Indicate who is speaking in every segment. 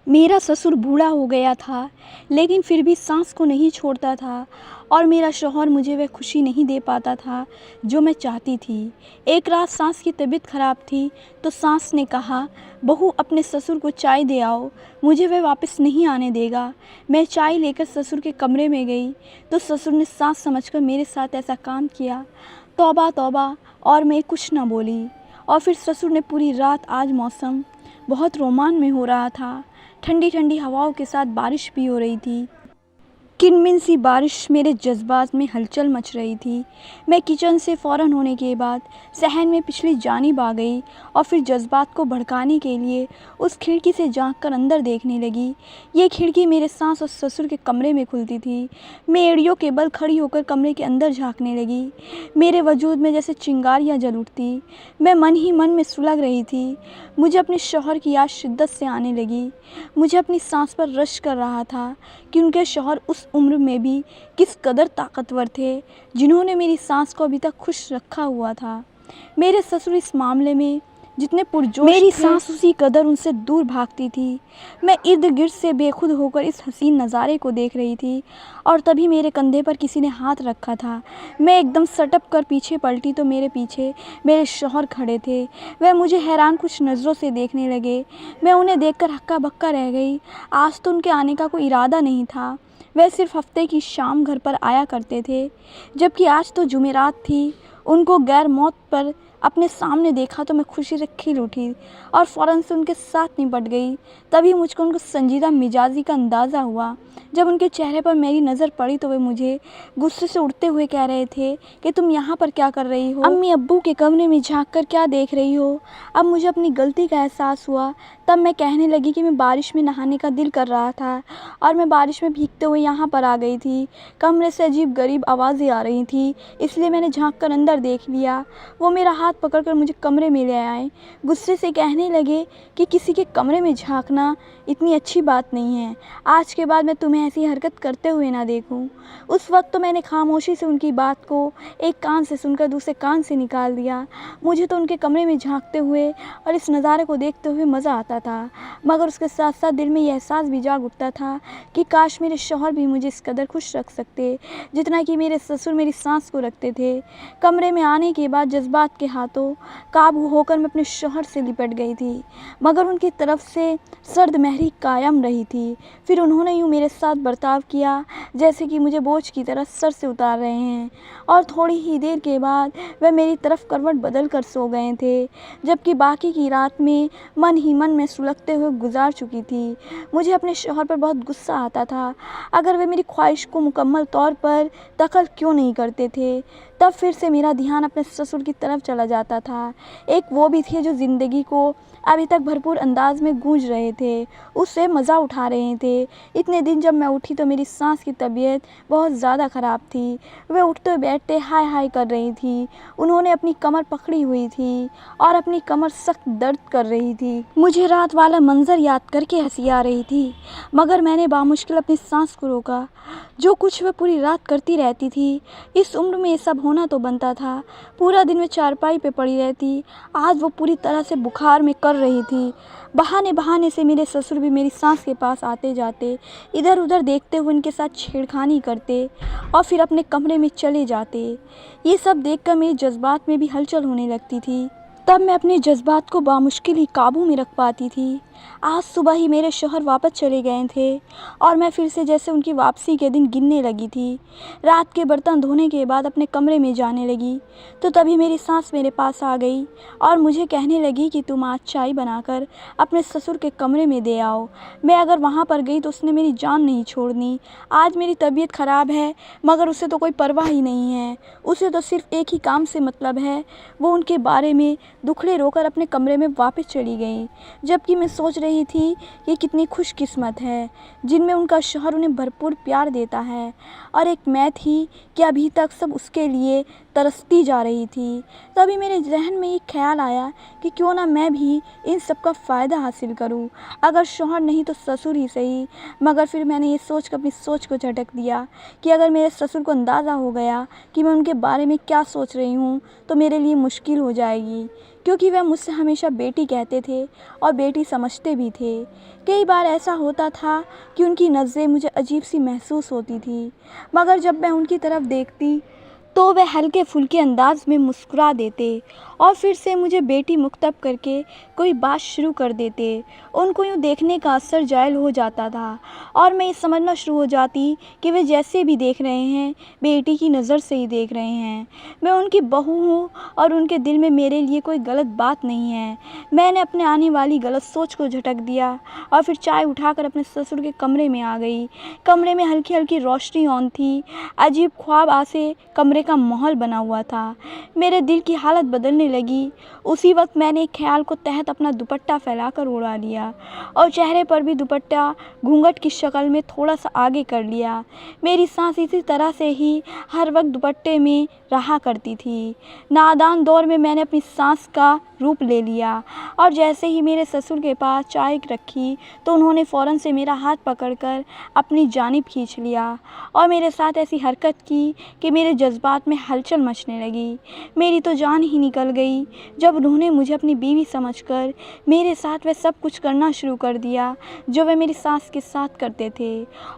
Speaker 1: मेरा ससुर बूढ़ा हो गया था, लेकिन फिर भी सास को नहीं छोड़ता था और मेरा शौहर मुझे वह खुशी नहीं दे पाता था जो मैं चाहती थी। एक रात सास की तबीयत खराब थी तो सास ने कहा, बहू अपने ससुर को चाय दे आओ, मुझे वह वापस नहीं आने देगा। मैं चाय लेकर ससुर के कमरे में गई तो ससुर ने सास समझकर मेरे साथ ऐसा काम किया। तौबा तौबा, और मैं कुछ न बोली। और फिर ससुर ने पूरी रात, आज मौसम बहुत रोमांच में हो रहा था, ठंडी ठंडी हवाओं के साथ बारिश भी हो रही थी। किनमिन सी बारिश मेरे जज्बात में हलचल मच रही थी। मैं किचन से फ़ौरन होने के बाद सहन में पिछली जानिब आ गई और फिर जज्बात को भड़काने के लिए उस खिड़की से झांक कर अंदर देखने लगी। ये खिड़की मेरे सास और ससुर के कमरे में खुलती थी। मैं एड़ियों के बल खड़ी होकर कमरे के अंदर झांकने लगी। मेरे वजूद में जैसे चिंगारियाँ जल उठती। मैं मन ही मन में सुलग रही थी। मुझे अपने शौहर की याद शिद्दत से आने लगी। मुझे अपनी सास पर रश कर रहा था कि उनके शौहर उस उम्र में भी किस कदर ताकतवर थे जिन्होंने मेरी सास को अभी तक खुश रखा हुआ था। मेरे ससुर इस मामले में जितने पुरजोश थे, मेरी सास उसी कदर उनसे दूर भागती थी। मैं इर्द गिर्द से बेखुद होकर इस हसीन नज़ारे को देख रही थी और तभी मेरे कंधे पर किसी ने हाथ रखा था। मैं एकदम सटक कर पीछे पलटी तो मेरे पीछे मेरे शौहर खड़े थे। वह मुझे हैरान कुछ नज़रों से देखने लगे। मैं उन्हें देखकर हक्का बक्का रह गई। आज तो उनके आने का कोई इरादा नहीं था। वह सिर्फ हफ्ते की शाम घर पर आया करते थे, जबकि आज तो जुमेरात थी। उनको गैर मौत पर अपने सामने देखा तो मैं खुशी से खिल उठी और फ़ौरन से उनके साथ निपट गई। तभी मुझको उनको संजीदा मिजाजी का अंदाज़ा हुआ। जब उनके चेहरे पर मेरी नज़र पड़ी तो वे मुझे गुस्से से उड़ते हुए कह रहे थे कि तुम यहाँ पर क्या कर रही हो? अम्मी अब्बू के कमरे में झांक कर क्या देख रही हो? अब मुझे अपनी गलती का एहसास हुआ। तब मैं कहने लगी कि मैं बारिश में नहाने का दिल कर रहा था और मैं बारिश में भीगते हुए यहाँ पर आ गई थी। कमरे से अजीब गरीब आवाज़ें आ रही थी, इसलिए मैंने झांक कर अंदर देख लिया। वो मेरा हाथ पकड़कर मुझे कमरे में ले आए। गुस्से से कहने लगे कि किसी के कमरे में झांकना इतनी अच्छी बात नहीं है। आज के बाद मैं तुम्हें ऐसी हरकत करते हुए ना देखूं। उस वक्त तो मैंने खामोशी से उनकी बात को एक कान से सुनकर दूसरे कान से निकाल दिया। मुझे तो उनके कमरे में झांकते हुए और इस नज़ारे को देखते हुए मज़ा आता था, मगर उसके साथ साथ दिल में यह एहसास भी जाग उठता था कि काश मेरे शौहर भी मुझे इस कदर खुश रख सकते जितना कि मेरे ससुर मेरी सास को रखते थे। कमरे में आने के बाद जज्बात के हाथों काबू होकर मैं अपने शौहर से लिपट गई थी, मगर उनकी तरफ से सर्द महरी कायम रही थी। फिर उन्होंने यूँ मेरे साथ बर्ताव किया जैसे कि मुझे बोझ की तरह सर से उतार रहे हैं, और थोड़ी ही देर के बाद वह मेरी तरफ करवट बदल कर सो गए थे, जबकि बाकी की रात में मन ही मन में सुलगते हुए गुजार चुकी थी। मुझे अपने शौहर पर बहुत गुस्सा आता था। अगर वे मेरी ख्वाहिश को मुकम्मल तौर पर दखल क्यों नहीं करते थे? तब फिर से मेरा ध्यान अपने ससुर की तरफ चला जाता था। एक वो भी थे जो ज़िंदगी को अभी तक भरपूर अंदाज में गूंज रहे थे, उससे मज़ा उठा रहे थे। इतने दिन जब मैं उठी तो मेरी सास की तबीयत बहुत ज़्यादा ख़राब थी। वे उठते बैठते हाय हाय कर रही थी। उन्होंने अपनी कमर पकड़ी हुई थी और अपनी कमर सख्त दर्द कर रही थी। मुझे रात वाला मंजर याद करके हंसी आ रही थी, मगर मैंने बामुश्किल अपनी सांस को रोका। जो कुछ वह पूरी रात करती रहती थी, इस उम्र में ये सब होना तो बनता था। पूरा दिन वे चारपाई पे पड़ी रहती। आज वो पूरी तरह से बुखार में कर रही थी। बहाने बहाने से मेरे ससुर भी मेरी सास के पास आते जाते, इधर उधर देखते हुए उनके साथ छेड़खानी करते और फिर अपने कमरे में चले जाते। ये सब देखकर मेरे जज्बात में भी हलचल होने लगती थी। तब मैं अपने जज्बात को बामुश्किल ही काबू में रख पाती थी। आज सुबह ही मेरे शौहर वापस चले गए थे और मैं फिर से जैसे उनकी वापसी के दिन गिनने लगी थी। रात के बर्तन धोने के बाद अपने कमरे में जाने लगी तो तभी मेरी सास मेरे पास आ गई और मुझे कहने लगी कि तुम आज चाय बनाकर अपने ससुर के कमरे में दे आओ। मैं अगर वहाँ पर गई तो उसने मेरी जान नहीं छोड़नी। आज मेरी तबीयत ख़राब है, मगर उसे तो कोई परवाह ही नहीं है। उसे तो सिर्फ एक ही काम से मतलब है। वो उनके बारे में दुखड़े रोकर अपने कमरे में वापस चली गई, जबकि मैं सोच रही थी कि कितनी खुशकिस्मत है जिनमें उनका शौहर उन्हें भरपूर प्यार देता है, और एक मैं थी कि अभी तक सब उसके लिए तरसती जा रही थी। तभी मेरे जहन में एक ख्याल आया कि क्यों ना मैं भी इन सब का फ़ायदा हासिल करूं, अगर शौहर नहीं तो ससुर ही सही। मगर फिर मैंने ये सोच कर अपनी सोच को झटक दिया कि अगर मेरे ससुर को अंदाज़ा हो गया कि मैं उनके बारे में क्या सोच रही हूँ तो मेरे लिए मुश्किल हो जाएगी, क्योंकि वह मुझसे हमेशा बेटी कहते थे और बेटी समझते भी थे। कई बार ऐसा होता था कि उनकी नज़रें मुझे अजीब सी महसूस होती थी, मगर जब मैं उनकी तरफ देखती तो वे हल्के फुल्के अंदाज में मुस्कुरा देते और फिर से मुझे बेटी मुख्तब करके कोई बात शुरू कर देते। उनको यूँ देखने का असर जायल हो जाता था और मैं ये समझना शुरू हो जाती कि वे जैसे भी देख रहे हैं बेटी की नज़र से ही देख रहे हैं। मैं उनकी बहू हूँ और उनके दिल में मेरे लिए कोई गलत बात नहीं है। मैंने अपने आने वाली गलत सोच को झटक दिया और फिर चाय उठाकर अपने ससुर के कमरे में आ गई। कमरे में हल्की हल्की रोशनी ऑन थी। अजीब ख्वाब आसे कमरे का माहौल बना हुआ था। मेरे दिल की हालत बदलने लगी। उसी वक्त मैंने एक ख्याल को तहत अपना दुपट्टा फैलाकर उड़ा लिया और चेहरे पर भी दुपट्टा घूंघट की शक्ल में थोड़ा सा आगे कर लिया। मेरी सांस इसी तरह से ही हर वक्त दुपट्टे में रहा करती थी। नादान दौर में मैंने अपनी सांस का रूप ले लिया और जैसे ही मेरे ससुर के पास चाय रखी तो उन्होंने फ़ौरन से मेरा हाथ पकड़कर अपनी जानिब खींच लिया और मेरे साथ ऐसी हरकत की कि मेरे जज्बात में हलचल मचने लगी। मेरी तो जान ही निकल गई जब उन्होंने मुझे अपनी बीवी समझकर मेरे साथ वह सब कुछ करना शुरू कर दिया जो वे मेरी सास के साथ करते थे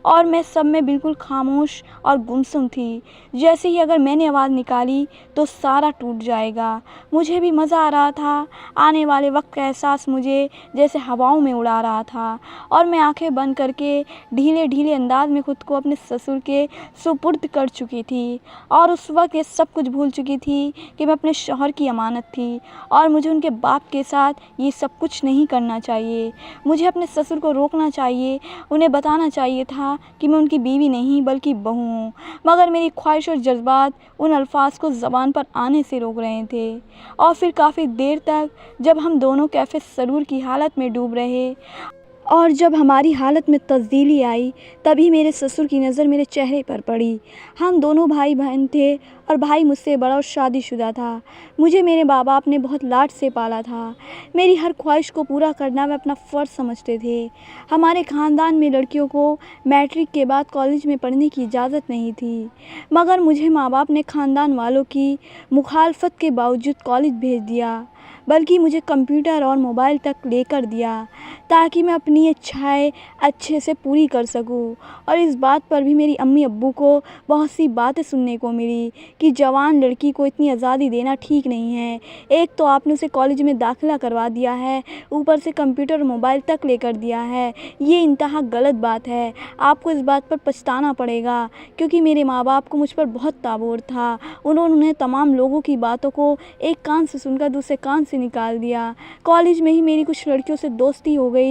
Speaker 1: और मैं सब में बिल्कुल खामोश और गुमसुम थी। जैसे ही अगर मैंने आवाज़ निकाली तो सारा टूट जाएगा। मुझे भी मज़ा आ रहा था। आने वाले वक्त का एहसास मुझे जैसे हवाओं में उड़ा रहा था और मैं आंखें बंद करके ढीले ढीले अंदाज में खुद को अपने ससुर के सुपुर्द कर चुकी थी और उस वक्त ये सब कुछ भूल चुकी थी कि मैं अपने शौहर की अमानत थी और मुझे उनके बाप के साथ ये सब कुछ नहीं करना चाहिए। मुझे अपने ससुर को रोकना चाहिए। उन्हें बताना चाहिए था कि मैं उनकी बीवी नहीं बल्कि बहू हूँ, मगर मेरी ख्वाहिश और जज्बात उन अल्फाज को ज़बान पर आने से रोक रहे थे। और फिर काफ़ी देर तक जब हम दोनों कैफ़े सरूर की हालत में डूब रहे और जब हमारी हालत में तब्दीली आई तभी मेरे ससुर की नज़र मेरे चेहरे पर पड़ी। हम दोनों भाई बहन थे और भाई मुझसे बड़ा और शादीशुदा था। मुझे मेरे माँ बाप ने बहुत लाड से पाला था। मेरी हर ख्वाहिश को पूरा करना वे अपना फ़र्ज़ समझते थे। हमारे ख़ानदान में लड़कियों को मैट्रिक के बाद कॉलेज में पढ़ने की इजाज़त नहीं थी, मगर मुझे माँ बाप ने ख़ानदान वालों की मुखालफत के बावजूद कॉलेज भेज दिया, बल्कि मुझे कंप्यूटर और मोबाइल तक लेकर दिया ताकि मैं अपनी इच्छाएं अच्छे से पूरी कर सकूं। और इस बात पर भी मेरी अम्मी अब्बू को बहुत सी बातें सुनने को मिली कि जवान लड़की को इतनी आज़ादी देना ठीक नहीं है। एक तो आपने उसे कॉलेज में दाखिला करवा दिया है, ऊपर से कंप्यूटर और मोबाइल तक लेकर दिया है। ये इंतहा गलत बात है। आपको इस बात पर पछताना पड़ेगा, क्योंकि मेरे माँ बाप को मुझ पर बहुत ताबोर था। उन्होंने तमाम लोगों की बातों को एक कान से सुनकर दूसरे कान से निकाल दिया। कॉलेज में ही मेरी कुछ लड़कियों से दोस्ती हो गई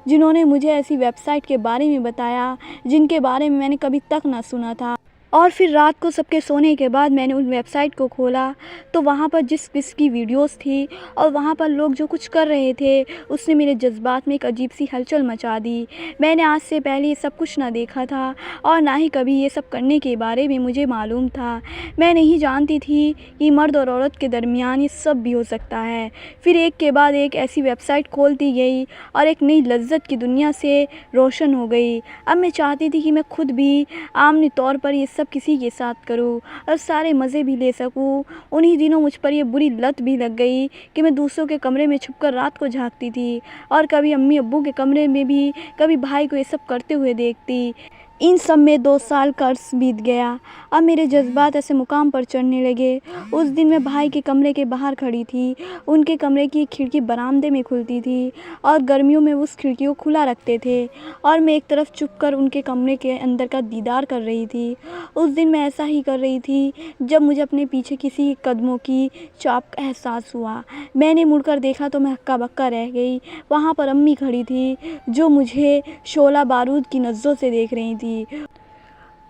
Speaker 1: जिन्होंने मुझे ऐसी वेबसाइट के बारे में बताया जिनके बारे में मैंने कभी तक ना सुना था। और फिर रात को सबके सोने के बाद मैंने उन वेबसाइट को खोला तो वहाँ पर जिस किस्म की वीडियोस थी और वहाँ पर लोग जो कुछ कर रहे थे उसने मेरे जज्बात में एक अजीब सी हलचल मचा दी। मैंने आज से पहले ये सब कुछ ना देखा था और ना ही कभी ये सब करने के बारे में मुझे मालूम था। मैं नहीं जानती थी कि मर्द और औरत के दरमियान ये सब भी हो सकता है। फिर एक के बाद एक ऐसी वेबसाइट खोलती गई और एक नई लज्जत की दुनिया से रोशन हो गई। अब मैं चाहती थी कि मैं खुद भी आमने तौर पर ये सब किसी के साथ करूं और सारे मज़े भी ले सकूं। उन्हीं दिनों मुझ पर यह बुरी लत भी लग गई कि मैं दूसरों के कमरे में छुपकर रात को झांकती थी और कभी अम्मी अब्बू के कमरे में भी, कभी भाई को ये सब करते हुए देखती। इन सब में 2 साल का अर्स बीत गया। अब मेरे जज्बात ऐसे मुकाम पर चढ़ने लगे। उस दिन मैं भाई के कमरे के बाहर खड़ी थी। उनके कमरे की खिड़की बरामदे में खुलती थी और गर्मियों में उस खिड़की को खुला रखते थे और मैं एक तरफ चुप कर उनके कमरे के अंदर का दीदार कर रही थी। उस दिन मैं ऐसा ही कर रही थी जब मुझे अपने पीछे किसी कदमों की चाप का एहसास हुआ। मैंने मुड़कर देखा तो मैं हक्का बक्का रह गई। वहाँ पर अम्मी खड़ी थी जो मुझे शोला बारूद की नज़रों से देख रही थी।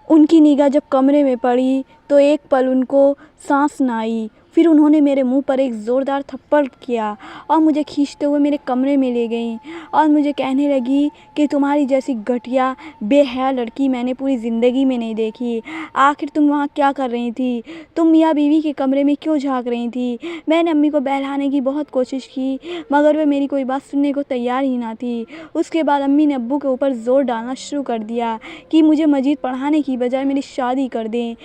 Speaker 1: उनकी निगाह जब कमरे में पड़ी तो एक पल उनको सांस न आई। फिर उन्होंने मेरे मुंह पर एक ज़ोरदार थप्पड़ किया और मुझे खींचते हुए मेरे कमरे में ले गईं और मुझे कहने लगी कि तुम्हारी जैसी घटिया बेहया लड़की मैंने पूरी ज़िंदगी में नहीं देखी। आखिर तुम वहाँ क्या कर रही थी? तुम मियाँ बीवी के कमरे में क्यों झांक रही थी? मैंने अम्मी को बहलाने की बहुत कोशिश की मगर वे मेरी कोई बात सुनने को तैयार ही ना थी। उसके बाद अम्मी ने अब्बू के ऊपर ज़ोर डालना शुरू कर दिया कि मुझे मजीद पढ़ाने की बजाय मेरी शादी कर दें।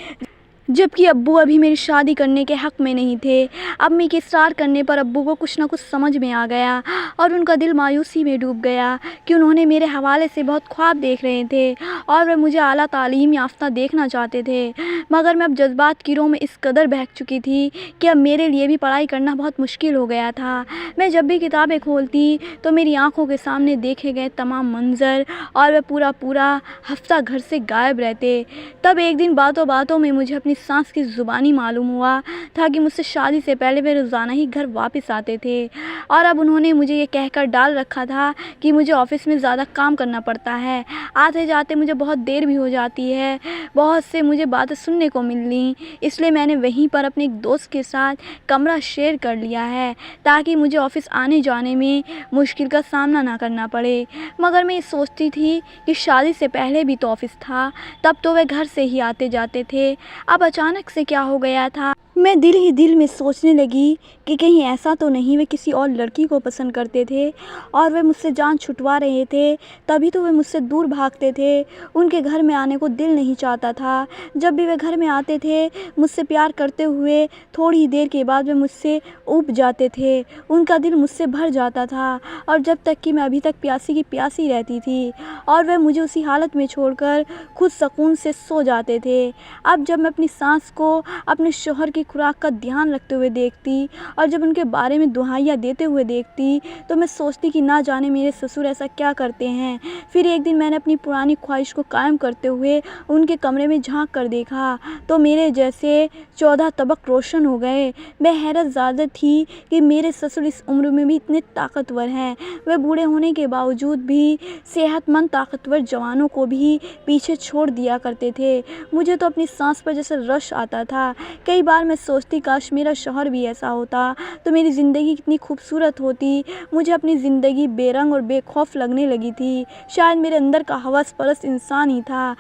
Speaker 1: जबकि अब्बू अभी मेरी शादी करने के हक़ में नहीं थे। अम्मी के इस्रार करने पर अब्बू को कुछ न कुछ समझ में आ गया और उनका दिल मायूसी में डूब गया कि उन्होंने मेरे हवाले से बहुत ख्वाब देख रहे थे और वे मुझे आला तालीम याफ्ता देखना चाहते थे। मगर मैं अब जज्बात की रोह में इस कदर बहक चुकी थी कि अब मेरे लिए भी पढ़ाई करना बहुत मुश्किल हो गया था। मैं जब भी किताबें खोलती तो मेरी आँखों के सामने देखे गए तमाम मंज़र और वे पूरा हफ़्ता घर से गायब रहते। तब एक दिन बातों बातों में मुझे अपनी सास की ज़ुबानी मालूम हुआ था कि मुझसे शादी से पहले वे रोज़ाना ही घर वापस आते थे और अब उन्होंने मुझे ये कहकर डाल रखा था कि मुझे ऑफ़िस में ज़्यादा काम करना पड़ता है, आते जाते मुझे बहुत देर भी हो जाती है। बहुत से मुझे बातें सुनने को मिली, इसलिए मैंने वहीं पर अपने एक दोस्त के साथ कमरा शेयर कर लिया है ताकि मुझे ऑफ़िस आने जाने में मुश्किल का सामना ना करना पड़े। मगर मैं ये सोचती थी कि शादी से पहले भी तो ऑफ़िस था, तब तो वे घर से ही आते जाते थे। अब अचानक से क्या हो गया था? मैं दिल ही दिल में सोचने लगी कि कहीं ऐसा तो नहीं वे किसी और लड़की को पसंद करते थे और वे मुझसे जान छुटवा रहे थे, तभी तो वे मुझसे दूर भागते थे। उनके घर में आने को दिल नहीं चाहता था। जब भी वे घर में आते थे मुझसे प्यार करते हुए थोड़ी ही देर के बाद वे मुझसे ऊब जाते थे। उनका दिल मुझसे भर जाता था और जब तक कि मैं अभी तक प्यासी की प्यासी रहती थी और वे मुझे उसी हालत में छोड़कर खुद सुकून से सो जाते थे। अब जब मैं अपनी सास को अपने शौहर की खुराक का ध्यान रखते हुए देखती और जब उनके बारे में दुहाइयाँ देते हुए देखती तो मैं सोचती कि ना जाने मेरे ससुर ऐसा क्या करते हैं। फिर एक दिन मैंने अपनी पुरानी ख्वाहिश को कायम करते हुए उनके कमरे में झांक कर देखा तो मेरे जैसे 14 तबक रोशन हो गए। मैं हैरत ज़्यादा थी कि मेरे ससुर इस उम्र में भी इतने ताकतवर हैं। वे बूढ़े होने के बावजूद भी सेहतमंद ताकतवर जवानों को भी पीछे छोड़ दिया करते थे। मुझे तो अपनी सांस पर जैसे रश आता था। कई बार मैं सोचती काश मेरा शौहर भी ऐसा होता तो मेरी ज़िंदगी कितनी खूबसूरत होती। मुझे अपनी ज़िंदगी बेरंग और बेखौफ लगने लगी थी। शायद मेरे अंदर का हवस परस्त इंसान ही था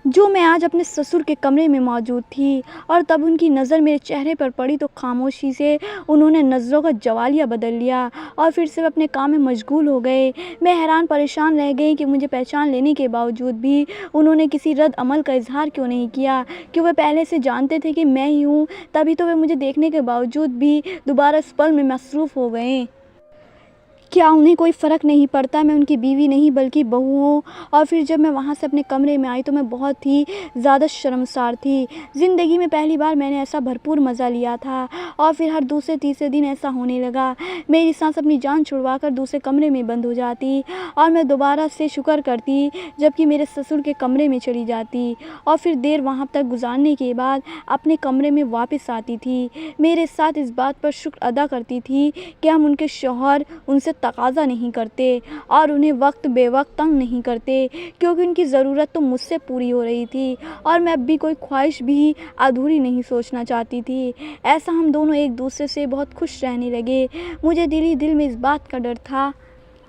Speaker 1: जो मैं आज अपने ससुर के कमरे में मौजूद थी। और तब उनकी नज़र मेरे चेहरे पर पड़ी तो खामोशी से उन्होंने नज़रों का जवालिया बदल लिया और फिर से वे अपने काम में मशगूल हो गए। मैं हैरान परेशान रह गई कि मुझे पहचान लेने के बावजूद भी उन्होंने किसी रद्द अमल का इजहार क्यों नहीं किया। क्यों वे पहले से जानते थे कि मैं ही हूँ, तभी तो वे मुझे देखने के बावजूद भी दोबारा इस पल में मसरूफ़ हो गए। क्या उन्हें कोई फ़र्क नहीं पड़ता मैं उनकी बीवी नहीं बल्कि बहू हूँ। और फिर जब मैं वहाँ से अपने कमरे में आई तो मैं बहुत ही ज़्यादा शर्मसार थी। ज़िंदगी में पहली बार मैंने ऐसा भरपूर मज़ा लिया था और फिर हर दूसरे तीसरे दिन ऐसा होने लगा। मेरी सांस अपनी जान छुड़वा कर दूसरे कमरे में बंद हो जाती और मैं दोबारा से शुक्र करती जबकि मेरे ससुर के कमरे में चली जाती और फिर देर वहाँ तक गुजारने के बाद अपने कमरे में वापस आती थी। मेरे साथ इस बात पर शुक्र अदा करती थी कि हम उनके शौहर उनसे तकाज़ा नहीं करते और उन्हें वक्त बेवक्त तंग नहीं करते क्योंकि उनकी ज़रूरत तो मुझसे पूरी हो रही थी और मैं अब भी कोई ख्वाहिश भी अधूरी नहीं सोचना चाहती थी। ऐसा हम दोनों एक दूसरे से बहुत खुश रहने लगे। मुझे दिल ही दिल में इस बात का डर था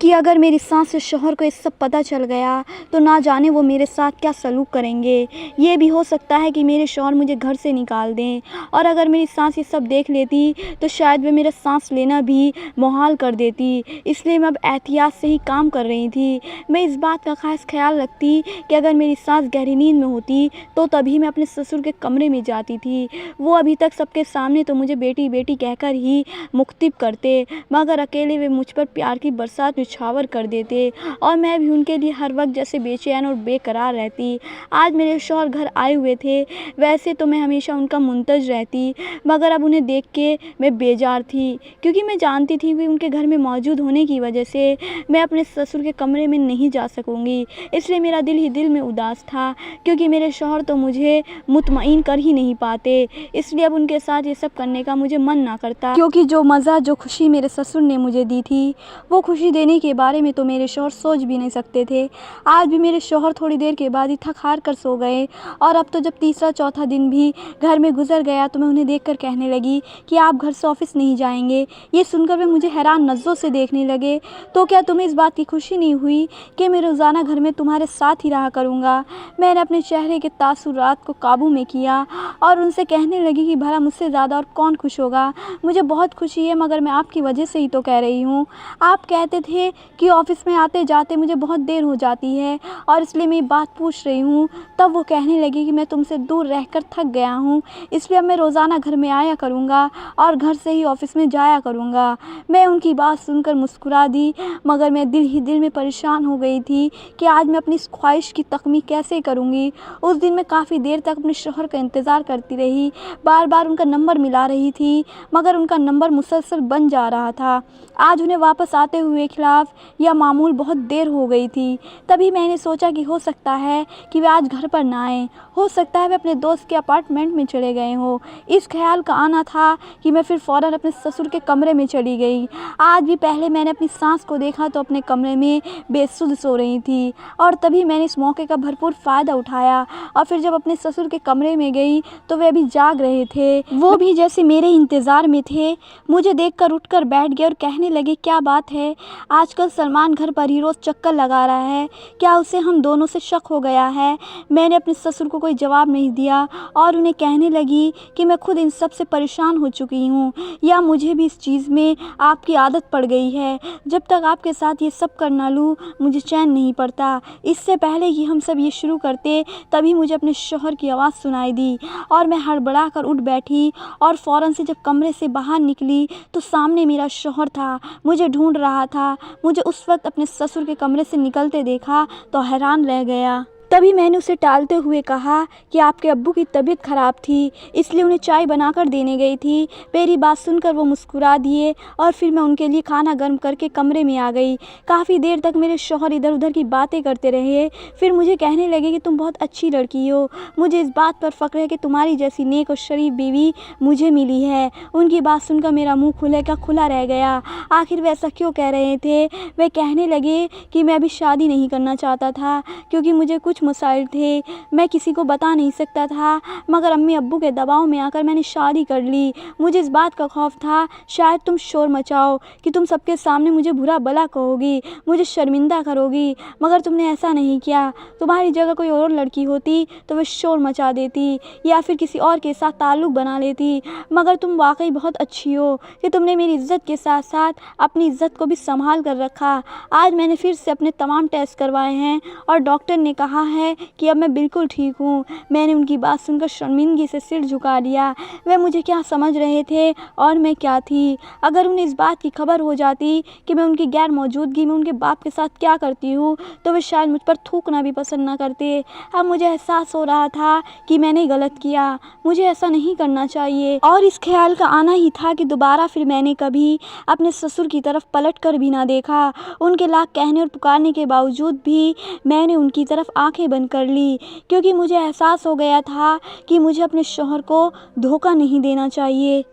Speaker 1: कि अगर मेरी सास से शौहर को ये सब पता चल गया तो ना जाने वो मेरे साथ क्या सलूक करेंगे। ये भी हो सकता है कि मेरे शौहर मुझे घर से निकाल दें और अगर मेरी सास ये सब देख लेती तो शायद वे मेरा सांस लेना भी मुहाल कर देती। इसलिए मैं अब एहतियात से ही काम कर रही थी। मैं इस बात का ख़ास ख्याल रखती कि अगर मेरी सास गहरी नींद में होती तो तभी मैं अपने ससुर के कमरे में जाती थी। वो अभी तक सबके सामने तो मुझे बेटी बेटी कहकर ही मुख्तिब करते मगर अकेले वे मुझ पर प्यार की बरसात निछावर कर देते और मैं भी उनके लिए हर वक्त जैसे बेचैन और बेकरार रहती। आज मेरे शौहर घर आए हुए थे। वैसे तो मैं हमेशा उनका मुंतज़ रहती मगर अब उन्हें देख के मैं बेजार थी क्योंकि मैं जानती थी कि उनके घर में मौजूद होने की वजह से मैं अपने ससुर के कमरे में नहीं जा सकूँगी। इसलिए मेरा दिल ही दिल में उदास था क्योंकि मेरे शौहर तो मुझे मुतमईन कर ही नहीं पाते। इसलिए अब उनके साथ ये सब करने का मुझे मन ना करता क्योंकि जो मज़ा जो खुशी मेरे ससुर ने मुझे दी थी वो खुशी देने के बारे में तो मेरे शौहर सोच भी नहीं सकते थे। आज भी मेरे शौहर थोड़ी देर के बाद ही थक हार कर सो गए और अब तो जब तीसरा चौथा दिन भी घर में गुजर गया तो मैं उन्हें देखकर कहने लगी कि आप घर से ऑफिस नहीं जाएंगे। ये सुनकर वे मुझे हैरान नज़रों से देखने लगे। तो क्या तुम्हें इस बात की खुशी नहीं हुई कि मैं रोज़ाना घर में तुम्हारे साथ ही रहा करूँगा। मैंने अपने चेहरे के तासुरात को काबू में किया और उनसे कहने लगी कि भला मुझसे ज़्यादा और कौन खुश होगा। मुझे बहुत खुशी है मगर मैं आपकी वजह से ही तो कह रही हूँ। आप कहते थे थे कि ऑफ़िस में आते जाते मुझे बहुत देर हो जाती है और इसलिए मैं ये बात पूछ रही हूँ। तब वो कहने लगी कि मैं तुमसे दूर रहकर थक गया हूँ, इसलिए अब मैं रोज़ाना घर में आया करूँगा और घर से ही ऑफ़िस में जाया करूँगा। मैं उनकी बात सुनकर मुस्कुरा दी, मगर मैं दिल ही दिल में परेशान हो गई थी कि आज मैं अपनी इस ख्वाहिश की तकमील कैसे करूँगी। उस दिन मैं काफ़ी देर तक अपने शौहर का इंतज़ार करती रही, बार-बार उनका नंबर मिला रही थी, मगर उनका नंबर मुसलसल बंद जा रहा था। आज उन्हें वापस आते हुए खिलाफ या मामूल बहुत देर हो गई थी। तभी मैंने सोचा कि हो सकता है कि वे आज घर पर ना आएँ, हो सकता है वे अपने दोस्त के अपार्टमेंट में चले गए हों। इस ख़्याल का आना था कि मैं फिर फ़ौरन अपने ससुर के कमरे में चली गई। आज भी पहले मैंने अपनी सास को देखा तो अपने कमरे में बेसुध सो रही थी और तभी मैंने इस मौके का भरपूर फ़ायदा उठाया और फिर जब अपने ससुर के कमरे में गई तो वे अभी जाग रहे थे। वो भी जैसे मेरे इंतज़ार में थे। मुझे देखकर उठकर बैठ गए और कहने लगे, क्या बात है, आजकल सलमान घर पर ही रोज़ चक्कर लगा रहा है, क्या उसे हम दोनों से शक हो गया है? मैंने अपने ससुर को कोई जवाब नहीं दिया और उन्हें कहने लगी कि मैं खुद इन सब से परेशान हो चुकी हूँ, या मुझे भी इस चीज़ में आपकी आदत पड़ गई है। जब तक आपके साथ ये सब कर ना लूँ मुझे चैन नहीं पड़ता। इससे पहले कि हम सब ये शुरू करते तभी मुझे अपने शौहर की आवाज़ सुनाई दी और मैं हड़बड़ा कर उठ बैठी और फ़ौरन से जब कमरे से बाहर निकली तो सामने मेरा शौहर था, मुझे ढूंढ रहा था। मुझे उस वक्त अपने ससुर के कमरे से निकलते देखा तो हैरान रह गया। तभी मैंने उसे टालते हुए कहा कि आपके अब्बू की तबीयत ख़राब थी, इसलिए उन्हें चाय बनाकर देने गई थी। मेरी बात सुनकर वो मुस्कुरा दिए और फिर मैं उनके लिए खाना गर्म करके कमरे में आ गई। काफ़ी देर तक मेरे शौहर इधर उधर की बातें करते रहे, फिर मुझे कहने लगे कि तुम बहुत अच्छी लड़की हो, मुझे इस बात पर फ़ख्र है कि तुम्हारी जैसी नेक और शरीफ बीवी मुझे मिली है। उनकी बात सुनकर मेरा मुँह खुले का खुला रह गया। आखिर वे ऐसा क्यों कह रहे थे? वे कहने लगे कि मैं अभी शादी नहीं करना चाहता था क्योंकि मुझे कुछ मसाइल थे, मैं किसी को बता नहीं सकता था, मगर अम्मी अब्बू के दबाव में आकर मैंने शादी कर ली। मुझे इस बात का खौफ था शायद तुम शोर मचाओ कि तुम सबके सामने मुझे बुरा भला कहोगी, मुझे शर्मिंदा करोगी, मगर तुमने ऐसा नहीं किया। तुम्हारी जगह कोई और लड़की होती तो वह शोर मचा देती या फिर किसी और के साथ ताल्लुक़ बना लेती, मगर तुम वाकई बहुत अच्छी हो कि तुमने मेरी इज़्ज़त के साथ साथ अपनी इज़्ज़त को भी संभाल कर रखा। आज मैंने फिर से अपने तमाम टेस्ट करवाए हैं और डॉक्टर ने कहा है कि अब मैं बिल्कुल ठीक हूँ। मैंने उनकी बात सुनकर शर्मिंदगी से सिर झुका लिया। वे मुझे क्या समझ रहे थे और मैं क्या थी? अगर उन्हें इस बात की खबर हो जाती कि मैं उनकी गैर मौजूदगी में उनके बाप के साथ क्या करती हूँ तो वे शायद मुझ पर थूकना भी पसंद ना करते। अब मुझे एहसास हो रहा था कि मैंने गलत किया, मुझे ऐसा नहीं करना चाहिए और इस ख्याल का आना ही था कि दोबारा फिर मैंने कभी अपने ससुर की तरफ पलट कर भी ना देखा। उनके लाख कहने और पुकारने के बावजूद भी मैंने उनकी तरफ आंखें बंद कर ली क्योंकि मुझे एहसास हो गया था कि मुझे अपने शौहर को धोखा नहीं देना चाहिए।